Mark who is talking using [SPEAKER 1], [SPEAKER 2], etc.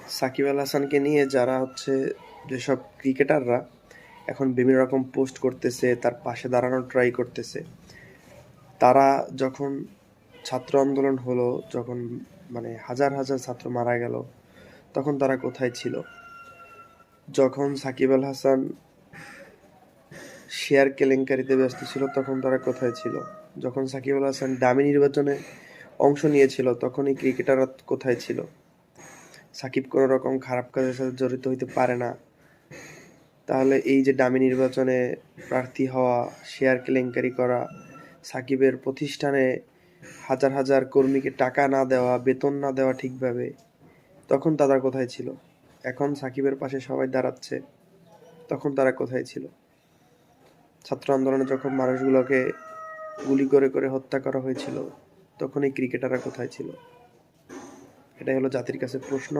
[SPEAKER 1] সাকিব আল হাসানকে নিয়ে যারা যেসব ক্রিকেটাররা এখন বিভিন্ন রকম পোস্ট করতেছে, তার পাশে দাঁড়ানোর ট্রাই করতেছে, তারা যখন ছাত্র আন্দোলন হলো, যখন হাজার হাজার ছাত্র মারা গেল, তখন তারা কোথায় ছিল? যখন সাকিব আল হাসান শেয়ার কেলেঙ্কারিতে ব্যস্ত ছিল, তখন তারা কোথায় ছিল? যখন সাকিব আল হাসান ডামি নির্বাচনে অংশ নিয়েছিল, তখন এই ক্রিকেটাররা কোথায় ছিল? সাকিব কোনো রকম খারাপ কাজের সাথে জড়িত হইতে পারে না। তাহলে এই যে ডামি নির্বাচনে প্রার্থী হওয়া, শেয়ার কেলেঙ্কারি করা, সাকিবের প্রতিষ্ঠানে হাজার হাজার কর্মীকে টাকা না দেওয়া, বেতন না দেওয়া ঠিকভাবে, তখন তারা কোথায় ছিল? এখন সাকিবের পাশে সবাই দাঁড়াচ্ছে, তখন তারা কোথায় ছিল? ছাত্র আন্দোলনে যখন মানুষগুলোকে গুলি করে করে হত্যা করা হয়েছিল, তখন এই ক্রিকেটাররা কোথায় ছিল? এটাই হলো জাতির কাছে প্রশ্ন।